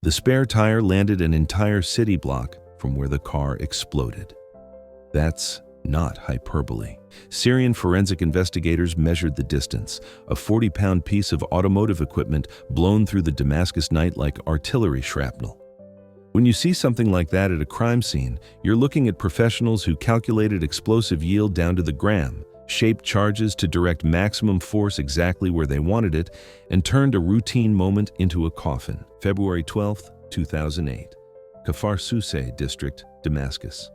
The spare tire landed an entire city block from where the car exploded. That's not hyperbole. Syrian forensic investigators measured the distance, a 40-pound piece of automotive equipment blown through the Damascus night like artillery shrapnel. When you see something like that at a crime scene, you're looking at professionals who calculated explosive yield down to the gram, shaped charges to direct maximum force exactly where they wanted it, and turned a routine moment into a coffin. February 12, 2008. Kfar Sousse District, Damascus.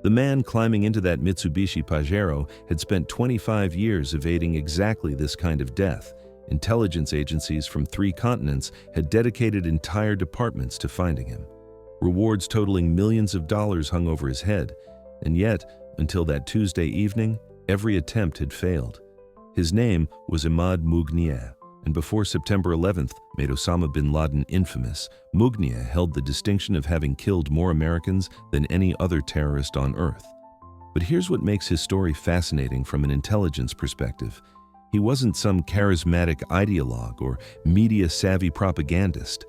The man climbing into that Mitsubishi Pajero had spent 25 years evading exactly this kind of death. Intelligence agencies from 3 continents had dedicated entire departments to finding him. Rewards totaling millions of dollars hung over his head, and yet, until that Tuesday evening, every attempt had failed. His name was Imad Mughniyeh, and before September 11th made Osama bin Laden infamous, Mughniyeh held the distinction of having killed more Americans than any other terrorist on Earth. But here's what makes his story fascinating from an intelligence perspective. He wasn't some charismatic ideologue or media-savvy propagandist.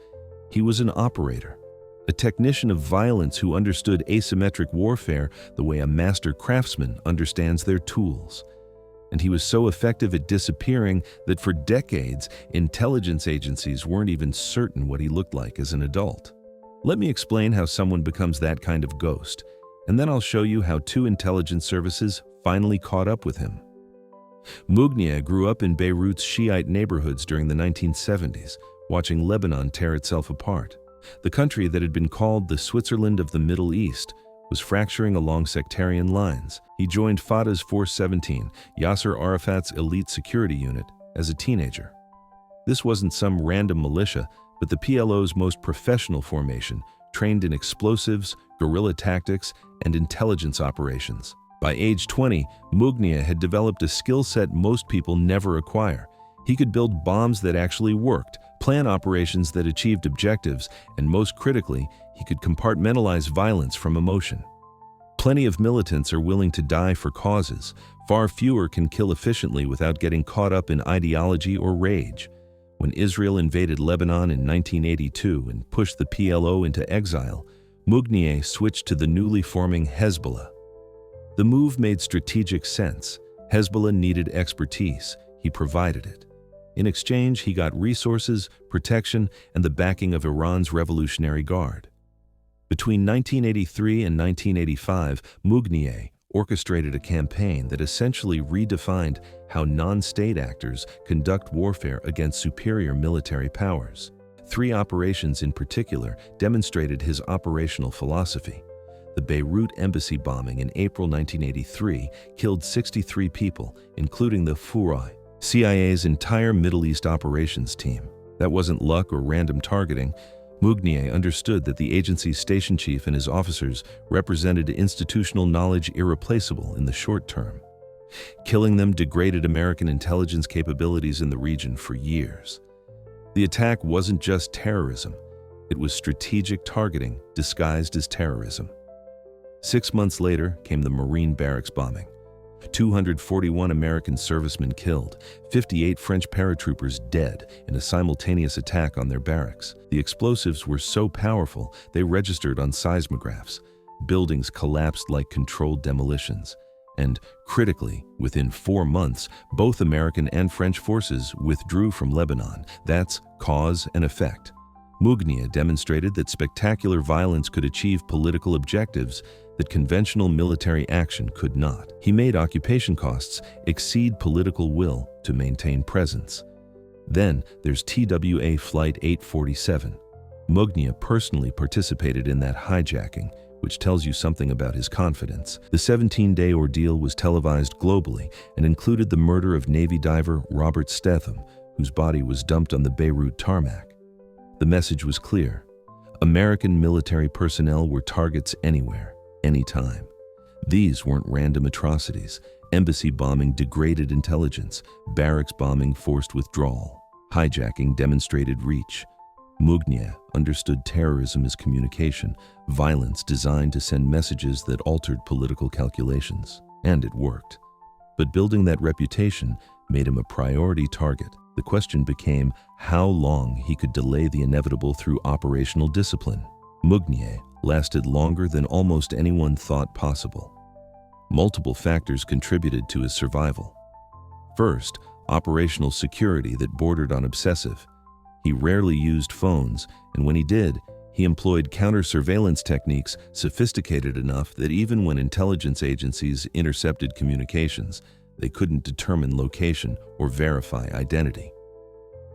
He was an operator, a technician of violence who understood asymmetric warfare the way a master craftsman understands their tools. And he was so effective at disappearing that for decades, intelligence agencies weren't even certain what he looked like as an adult. Let me explain how someone becomes that kind of ghost, and then I'll show you how 2 intelligence services finally caught up with him. Mughniyeh grew up in Beirut's Shiite neighborhoods during the 1970s, watching Lebanon tear itself apart. The country that had been called the Switzerland of the Middle East was fracturing along sectarian lines. He joined Fatah's Force 17, Yasser Arafat's elite security unit, as a teenager. This wasn't some random militia, but the PLO's most professional formation, trained in explosives, guerrilla tactics, and intelligence operations. By age 20, Mughniyeh had developed a skill set most people never acquire. He could build bombs that actually worked, plan operations that achieved objectives, and most critically, he could compartmentalize violence from emotion. Plenty of militants are willing to die for causes. Far fewer can kill efficiently without getting caught up in ideology or rage. When Israel invaded Lebanon in 1982 and pushed the PLO into exile, Mughniyeh switched to the newly forming Hezbollah. The move made strategic sense. Hezbollah needed expertise. He provided it. In exchange, he got resources, protection, and the backing of Iran's Revolutionary Guard. Between 1983 and 1985, Mughniyeh orchestrated a campaign that essentially redefined how non-state actors conduct warfare against superior military powers. 3 operations in particular demonstrated his operational philosophy. The Beirut embassy bombing in April 1983 killed 63 people, including the Furai, CIA's entire Middle East operations team. That wasn't luck or random targeting. Mughniyeh understood that the agency's station chief and his officers represented institutional knowledge irreplaceable in the short term. Killing them degraded American intelligence capabilities in the region for years. The attack wasn't just terrorism. It was strategic targeting disguised as terrorism. 6 months later came the Marine barracks bombing. 241 American servicemen killed, 58 French paratroopers dead in a simultaneous attack on their barracks. The explosives were so powerful they registered on seismographs. Buildings collapsed like controlled demolitions. And, critically, within 4 months, both American and French forces withdrew from Lebanon. That's cause and effect. Mughniyeh demonstrated that spectacular violence could achieve political objectives that conventional military action could not. He made occupation costs exceed political will to maintain presence. Then there's TWA Flight 847. Mughniyeh personally participated in that hijacking, which tells you something about his confidence. The 17-day ordeal was televised globally and included the murder of Navy diver Robert Stetham, whose body was dumped on the Beirut tarmac. The message was clear. American military personnel were targets anywhere, anytime. These weren't random atrocities. Embassy bombing degraded intelligence. Barracks bombing forced withdrawal. Hijacking demonstrated reach. Mughniyeh understood terrorism as communication, violence designed to send messages that altered political calculations. And it worked. But building that reputation made him a priority target. The question became how long he could delay the inevitable through operational discipline. Mughniyeh lasted longer than almost anyone thought possible. Multiple factors contributed to his survival. First, operational security that bordered on obsessive. He rarely used phones, and when he did, he employed counter-surveillance techniques sophisticated enough that even when intelligence agencies intercepted communications, they couldn't determine location or verify identity.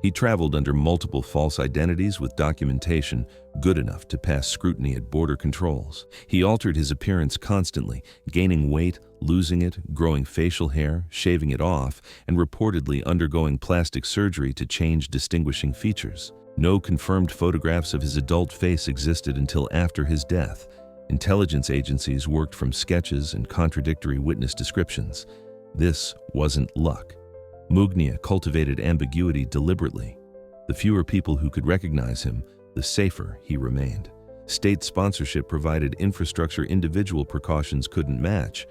He traveled under multiple false identities with documentation good enough to pass scrutiny at border controls. He altered his appearance constantly, gaining weight, losing it, growing facial hair, shaving it off, and reportedly undergoing plastic surgery to change distinguishing features. No confirmed photographs of his adult face existed until after his death. Intelligence agencies worked from sketches and contradictory witness descriptions. This wasn't luck. Mughniyeh cultivated ambiguity deliberately. The fewer people who could recognize him, the safer he remained. State sponsorship provided infrastructure individual precautions couldn't match.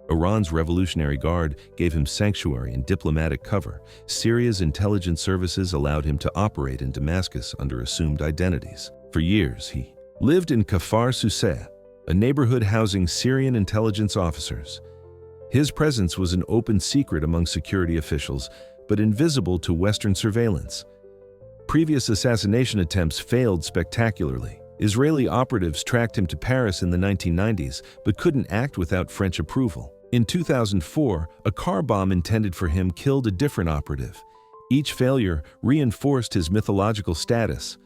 Iran's Revolutionary Guard gave him sanctuary and diplomatic cover. Syria's intelligence services allowed him to operate in Damascus under assumed identities. For years, he lived in Kfar Sousseh, a neighborhood housing Syrian intelligence officers. His presence was an open secret among security officials, but invisible to Western surveillance. Previous assassination attempts failed spectacularly. Israeli operatives tracked him to Paris in the 1990s, but couldn't act without French approval. In 2004, a car bomb intended for him killed a different operative. Each failure reinforced his mythological status.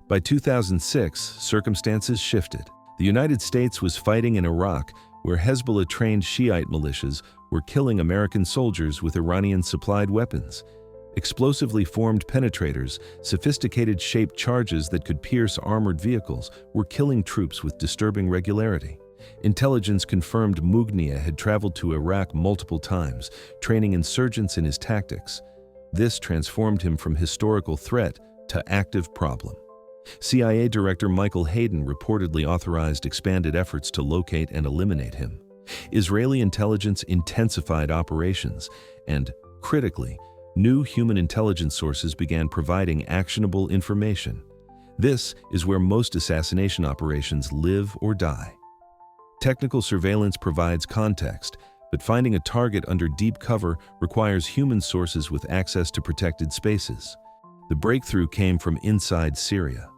By 2006, circumstances shifted. The United States was fighting in Iraq, where Hezbollah-trained Shiite militias were killing American soldiers with Iranian-supplied weapons. Explosively formed penetrators, sophisticated shaped charges that could pierce armored vehicles, were killing troops with disturbing regularity. Intelligence confirmed Mughniyeh had traveled to Iraq multiple times, training insurgents in his tactics. This transformed him from historical threat to active problem. CIA Director Michael Hayden reportedly authorized expanded efforts to locate and eliminate him. Israeli intelligence intensified operations, and, critically, new human intelligence sources began providing actionable information. This is where most assassination operations live or die. Technical surveillance provides context, but finding a target under deep cover requires human sources with access to protected spaces. The breakthrough came from inside Syria.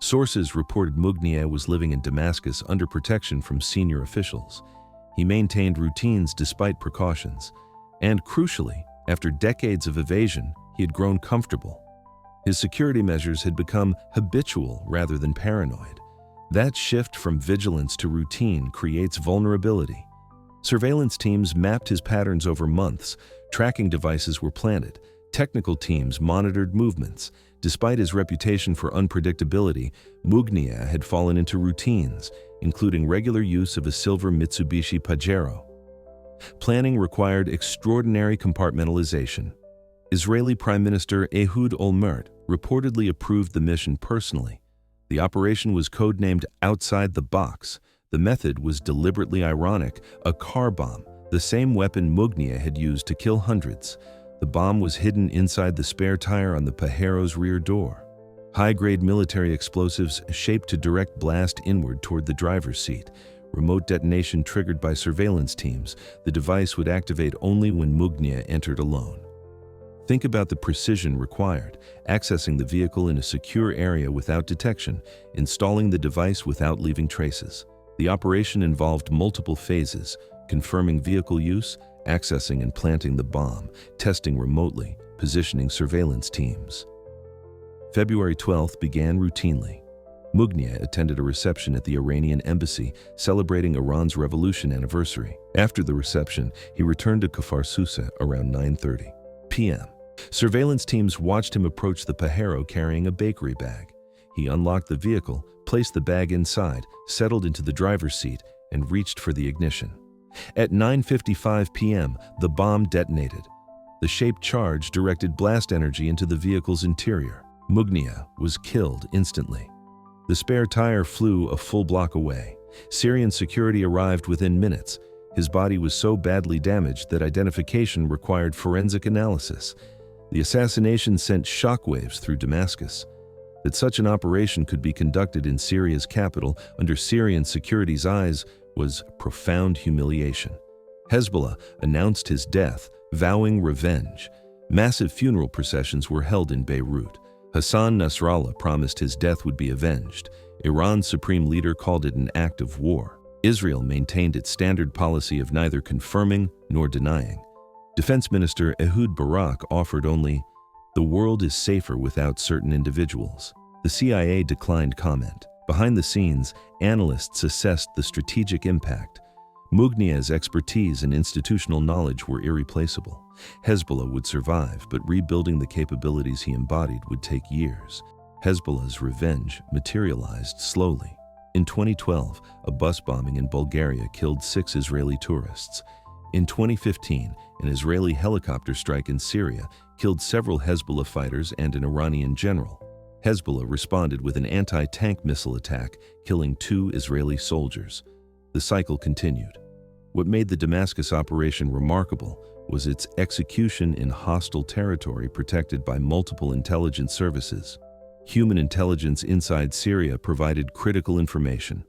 Sources reported Mughniyeh was living in Damascus under protection from senior officials. He maintained routines despite precautions, and crucially, after decades of evasion, he had grown comfortable. His security measures had become habitual rather than paranoid. That shift from vigilance to routine creates vulnerability. Surveillance teams mapped his patterns over months, tracking devices were planted, technical teams monitored movements. Despite his reputation for unpredictability, Mughniyeh had fallen into routines, including regular use of a silver Mitsubishi Pajero. Planning required extraordinary compartmentalization. Israeli Prime Minister Ehud Olmert reportedly approved the mission personally. The operation was codenamed Outside the Box. The method was deliberately ironic, a car bomb, the same weapon Mughniyeh had used to kill hundreds. The bomb was hidden inside the spare tire on the Pajero's rear door. High-grade military explosives shaped to direct blast inward toward the driver's seat. Remote detonation triggered by surveillance teams. The device would activate only when Mughniyeh entered alone. Think about the precision required, accessing the vehicle in a secure area without detection, installing the device without leaving traces. The operation involved multiple phases: confirming vehicle use, accessing and planting the bomb, testing remotely, positioning surveillance teams. February 12th began routinely. Mughniyeh attended a reception at the Iranian embassy celebrating Iran's revolution anniversary. After the reception, he returned to Kfar Sousseh around 9:30 p.m. Surveillance teams watched him approach the Pajero carrying a bakery bag. He unlocked the vehicle, placed the bag inside, settled into the driver's seat, and reached for the ignition. At 9:55 p.m., the bomb detonated. The shaped charge directed blast energy into the vehicle's interior. Mughniyeh was killed instantly. The spare tire flew a full block away. Syrian security arrived within minutes. His body was so badly damaged that identification required forensic analysis. The assassination sent shockwaves through Damascus. That such an operation could be conducted in Syria's capital under Syrian security's eyes was profound humiliation. Hezbollah announced his death, vowing revenge. Massive funeral processions were held in Beirut. Hassan Nasrallah promised his death would be avenged. Iran's supreme leader called it an act of war. Israel maintained its standard policy of neither confirming nor denying. Defense Minister Ehud Barak offered only, "The world is safer without certain individuals." The CIA declined comment. Behind the scenes, analysts assessed the strategic impact. Mughniyeh's expertise and institutional knowledge were irreplaceable. Hezbollah would survive, but rebuilding the capabilities he embodied would take years. Hezbollah's revenge materialized slowly. In 2012, a bus bombing in Bulgaria killed 6 Israeli tourists. In 2015, an Israeli helicopter strike in Syria killed several Hezbollah fighters and an Iranian general. Hezbollah responded with an anti-tank missile attack, killing 2 Israeli soldiers. The cycle continued. What made the Damascus operation remarkable was its execution in hostile territory protected by multiple intelligence services. Human intelligence inside Syria provided critical information.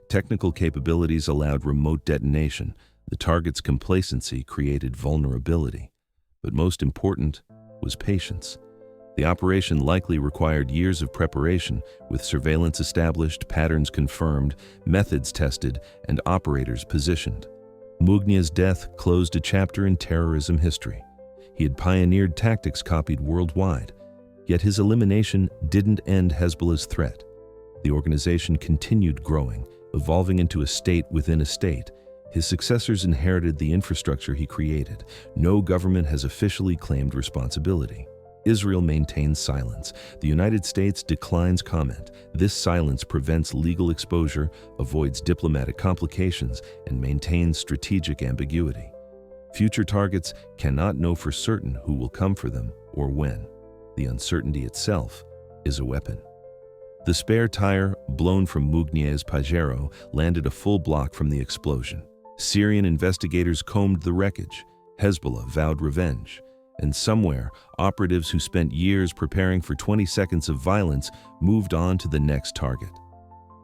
Technical capabilities allowed remote detonation. The target's complacency created vulnerability. But most important was patience. The operation likely required years of preparation, with surveillance established, patterns confirmed, methods tested, and operators positioned. Mughniyeh's death closed a chapter in terrorism history. He had pioneered tactics copied worldwide, yet his elimination didn't end Hezbollah's threat. The organization continued growing, evolving into a state within a state. His successors inherited the infrastructure he created. No government has officially claimed responsibility. Israel maintains silence. The United States declines comment. This silence prevents legal exposure, avoids diplomatic complications, and maintains strategic ambiguity. Future targets cannot know for certain who will come for them or when. The uncertainty itself is a weapon. The spare tire, blown from Mughniyeh's Pajero, landed a full block from the explosion. Syrian investigators combed the wreckage. Hezbollah vowed revenge. And somewhere, operatives who spent years preparing for 20 seconds of violence moved on to the next target.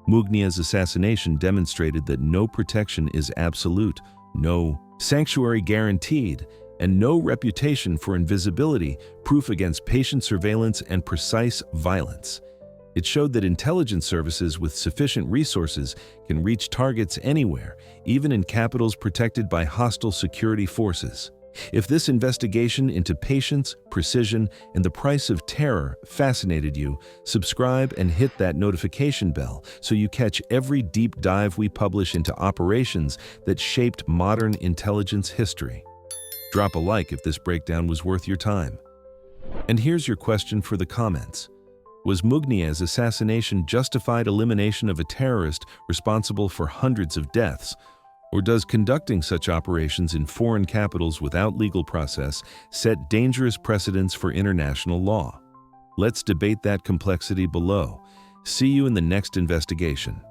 Mughniyeh's assassination demonstrated that no protection is absolute, no sanctuary guaranteed, and no reputation for invisibility, proof against patient surveillance and precise violence. It showed that intelligence services with sufficient resources can reach targets anywhere, even in capitals protected by hostile security forces. If this investigation into patience, precision, and the price of terror fascinated you, subscribe and hit that notification bell so you catch every deep dive we publish into operations that shaped modern intelligence history. Drop a like if this breakdown was worth your time. And here's your question for the comments. Was Mughniyeh's assassination justified elimination of a terrorist responsible for hundreds of deaths? Or does conducting such operations in foreign capitals without legal process set dangerous precedents for international law? Let's debate that complexity below. See you in the next investigation.